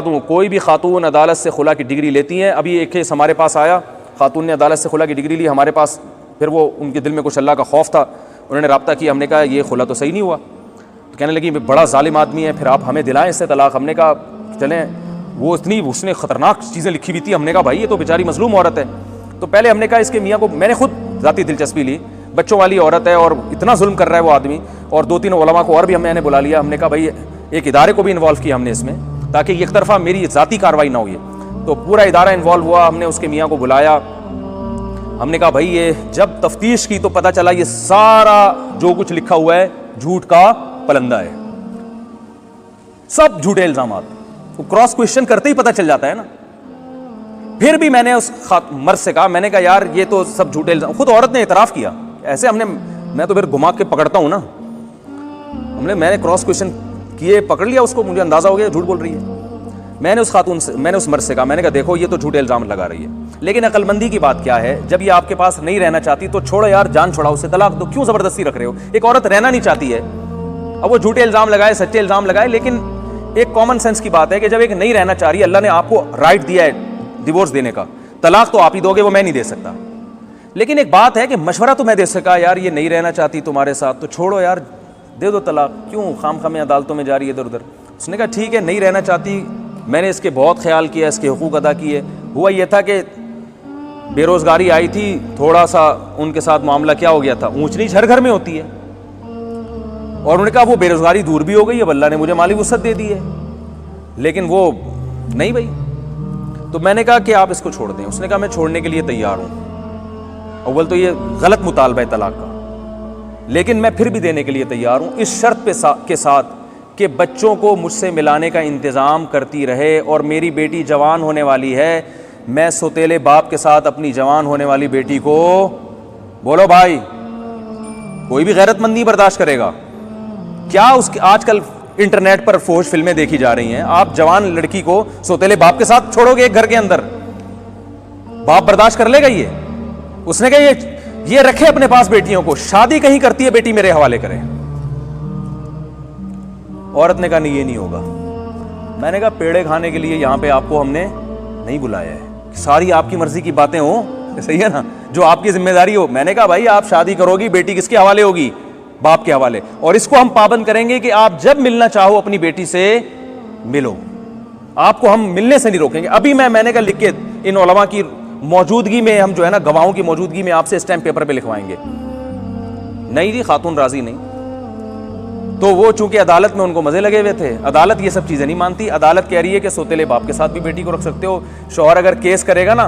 कोई भी खातून अदालत से खुला की डिग्री लेती हैं। अभी एक केस हमारे पास आया, खातून ने अदालत से खुला की डिग्री ली हमारे पास, फिर वो उनके दिल में कुछ अल्लाह का खौफ था, उन्होंने रब्ता किया, हमने कहा ये खुला तो सही नहीं हुआ, तो कहने लगी बड़ा जालिम आदमी है, फिर आप हमें दिलाएं इससे तलाक। हमने कहा चलें, वो इतनी उसने ख़तरनाक चीज़ें लिखी हुई थी, हमने कहा भाई ये तो बेचारी मजलूम औरत है। तो पहले हमने कहा इसके मियाँ को, मैंने खुद ज़ाती दिलचस्पी ली, बच्चों वाली औरत है और इतना जुल्म कर रहा है वो आदमी, और 2-3 उलमा को और भी मैंने बुला लिया, हमने कहा भाई एक इदारे को भी इन्वॉल्व किया हमने इसमें, ताकि एक तरफा मेरी ज़ाती कार्रवाई ना हो। ये तो पूरा इदारा इन्वॉल्व हुआ, हमने उसके मियाँ को बुलाया, हमने कहा भाई ये जब तफ्तीश की तो पता चला ये सारा जो कुछ लिखा हुआ है झूठ का पलंदा है, सब झूठे इल्जामात, वो क्रॉस क्वेश्चन करते ही पता चल जाता है ना। फिर भी मैंने उस मर्द से कहा, मैंने कहा यार ये तो सब झूठे इल्जाम, खुद औरत ने इतराफ़ किया ऐसे, हमने, मैं तो फिर घुमा के पकड़ता हूं ना, मैंने क्रॉस क्वेश्चन किए, पकड़ लिया उसको, मुझे अंदाजा हो गया झूठ बोल रही है। मैंने उस खातून से, मैंने उस मर्द से कहा, मैंने कहा देखो ये तो झूठे इल्जाम लगा रही है, लेकिन अक्लमंदी की बात क्या है, जब ये आपके पास नहीं रहना चाहती तो छोड़ो यार, जान छोड़ाओ, उसे तलाक दो, क्यों जबरदस्ती रख रहे हो। एक औरत रहना नहीं चाहती है, अब वो झूठे इल्जाम लगाए, सच्चे इल्जाम लगाए, लेकिन एक कॉमन सेंस की बात है कि जब एक नहीं रहना चाह रही, अल्लाह ने आपको राइट दिया है डिवोर्स देने का, तलाक तो आप ही दोगे, वो मैं नहीं दे सकता, लेकिन एक बात है कि मशवरा तो मैं दे सका, यार ये नहीं रहना चाहती तुम्हारे साथ, तो छोड़ो यार, दे दो तलाक, क्यों खाम अदालतों में जा रही है इधर उधर। उसने कहा ठीक है, नहीं रहना चाहती, मैंने इसके बहुत ख्याल किया, इसके हुकूक अदा किए। हुआ यह था कि बेरोज़गारी आई थी, थोड़ा सा उनके साथ मामला क्या हो गया था, ऊंच नीच हर घर में होती है, और उन्होंने कहा वो बेरोज़गारी दूर भी हो गई, अब अल्लाह ने मुझे माली वुसअत दे दी है, लेकिन वो नहीं भाई। तो मैंने कहा कि आप इसको छोड़ दें, उसने कहा मैं छोड़ने के लिए तैयार हूँ, अव्वल तो ये गलत मुतालबा है तलाक का, लेकिन मैं फिर भी देने के लिए तैयार हूँ इस शर्त के साथ कि बच्चों को मुझसे मिलाने का इंतज़ाम करती रहे, और मेरी बेटी जवान होने वाली है, मैं सौतेले बाप के साथ अपनी जवान होने वाली बेटी को, बोलो भाई कोई भी गैरतमंद नहीं बर्दाश्त करेगा क्या। उसके आजकल इंटरनेट पर फोश फिल्में देखी जा रही हैं, आप जवान लड़की को सौतेले बाप के साथ छोड़ोगे एक घर के अंदर, बाप बर्दाश्त कर लेगा ये। उसने कहा ये रखे अपने पास बेटियों को, शादी कहीं करती है बेटी मेरे हवाले करे। औरत ने कहा नहीं ये नहीं होगा। मैंने कहा पेड़े खाने के लिए यहां पे आपको हमने नहीं बुलाया है, सारी आपकी मर्जी की बातें हो, सही है ना, जो आपकी जिम्मेदारी हो। मैंने कहा भाई आप शादी करोगी, बेटी किसके हवाले होगी, बाप के हवाले, और इसको हम पाबंद करेंगे कि आप जब मिलना चाहो अपनी बेटी से मिलो, आपको हम मिलने से नहीं रोकेंगे। अभी मैंने कहा लिख के इन उलमा की मौजूदगी में, हम जो है ना गवाहों की मौजूदगी में आपसे स्टैम्प पेपर पे लिखवाएंगे। नहीं जी, खातून राजी नहीं। तो वो चूंकि अदालत में उनको मजे लगे हुए थे, अदालत ये सब चीजें नहीं मानती, अदालत कह रही है कि सौतेले बाप के साथ भी बेटी को रख सकते हो, शौहर अगर केस करेगा ना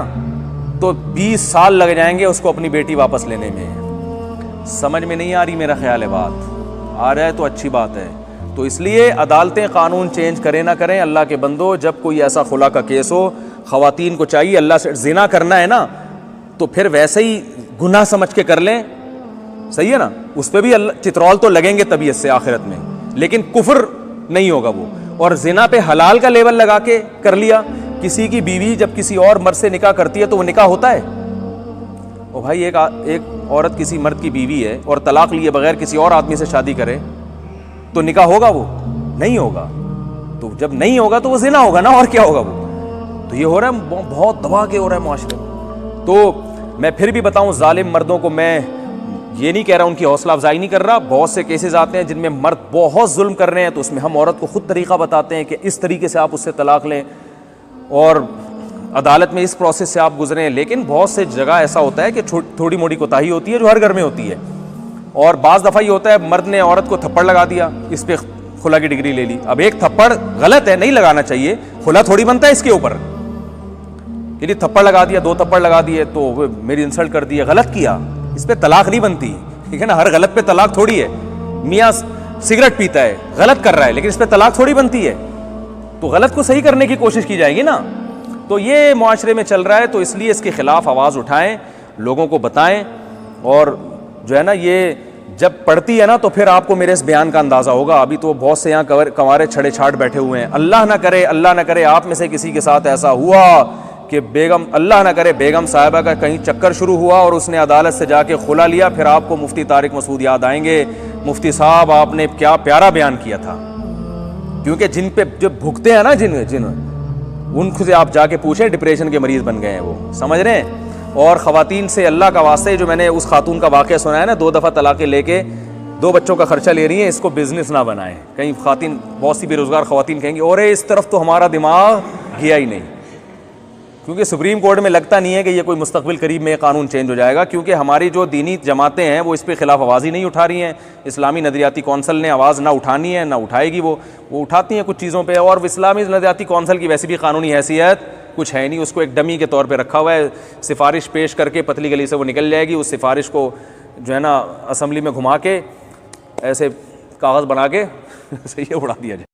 तो 20 साल लग जाएंगे उसको अपनी बेटी वापस लेने में। समझ में नहीं आ रही, मेरा ख्याल है बात आ रहा है तो अच्छी बात है। तो इसलिए अदालतें कानून चेंज करें ना करें, अल्लाह के बंदो, जब कोई ऐसा खुला का केस हो, खवातीन को चाहिए अल्लाह से जिना करना है ना, तो फिर वैसे ही गुनाह समझ के कर लें, सही है ना, उस पर भी अल्लाह चित्रौल तो लगेंगे तबीयत से आखिरत में, लेकिन कुफ्र नहीं होगा वो। और जिना पे हलाल का लेवल लगा के कर लिया, किसी की बीवी जब किसी और मर्द से निकाह करती है तो वो निकाह होता है। ओ भाई एक औरत किसी मर्द की बीवी है और तलाक लिए बगैर किसी और आदमी से शादी करे तो निकाह होगा, वो नहीं होगा। तो जब नहीं होगा तो वो जिना होगा ना, और क्या होगा वो। तो ये हो रहा है, बहुत दबा के हो रहा है माशरे में। तो मैं फिर भी बताऊं, जालिम मर्दों को मैं ये नहीं कह रहा, उनकी हौसला अफजाई नहीं कर रहा। बहुत से केसेस आते हैं जिनमें मर्द बहुत जुल्म कर रहे हैं, तो उसमें हम औरत को खुद तरीका बताते हैं कि इस तरीके से आप उससे तलाक लें और अदालत में इस प्रोसेस से आप गुजरें। लेकिन बहुत से जगह ऐसा होता है कि थोड़ी मोटी कोताही होती है जो हर घर में होती है, और बाज़ दफ़ा ये होता है मर्द ने औरत को थप्पड़ लगा दिया, इस पर खुला की डिग्री ले ली। अब एक थप्पड़ गलत है, नहीं लगाना चाहिए, खुला थोड़ी बनता है इसके ऊपर। यदि थप्पड़ लगा दिया, 2 थप्पड़ लगा दिए तो मेरी इंसल्ट कर दी है, गलत किया, इस पे तलाक नहीं बनती, ठीक है ना। हर गलत पे तलाक थोड़ी है। मियाँ सिगरेट पीता है, गलत कर रहा है, लेकिन इस पे तलाक थोड़ी बनती है। तो गलत को सही करने की कोशिश की जाएगी ना। तो ये मुआशरे में चल रहा है, तो इसलिए इसके खिलाफ आवाज़ उठाएं, लोगों को बताएं, और जो है ना ये जब पढ़ती है ना तो फिर आपको मेरे इस बयान का अंदाज़ा होगा। अभी तो बहुत से यहाँ कंवारे छड़े छाट बैठे हुए हैं। अल्लाह ना करे आप में से किसी के साथ ऐसा हुआ कि बेगम, अल्लाह ना करे, बेगम साहिबा का कहीं चक्कर शुरू हुआ और उसने अदालत से जाके खुला लिया, फिर आपको मुफ्ती तारिक मसूद याद आएंगे। मुफ्ती साहब आपने क्या प्यारा बयान किया था, क्योंकि जिन पे जो भुगते हैं ना, जिन उनसे आप जाके पूछें, डिप्रेशन के मरीज़ बन गए हैं वो, समझ रहे हैं। और ख़वातीन से अल्लाह का वास्ते, जो मैंने उस खातून का वाक़या सुना है ना, 2 दफ़ा तलाक़ें लेके 2 बच्चों का खर्चा ले रही हैं, इसको बिज़नेस ना बनाएं। कहीं ख़वातीन, बहुत सी बेरोज़गार ख़वातीन कहेंगी और इस तरफ तो हमारा दिमाग गया ही नहीं, क्योंकि सुप्रीम कोर्ट में लगता नहीं है कि ये कोई मुस्तक़बिल करीब में कानून चेंज हो जाएगा, क्योंकि हमारी जो दीनी जमातें हैं वो इस पे ख़िलाफ़ आवाज़ ही नहीं उठा रही हैं। इस्लामी नदरियाती कौंसल ने आवाज़ ना उठानी है, ना उठाएगी, वो उठाती हैं कुछ चीज़ों पे। और इस्लामी नदरियाती कौंसल की वैसे भी कानूनी हैसियत कुछ है नहीं, उसको एक डमी के तौर पे रखा हुआ है। सिफारिश पेश करके पतली गली से वो निकल जाएगी, उस सिफारिश को जो है ना असम्बली में घुमा के ऐसे कागज़ बना के सही है उड़ा दिया जाए।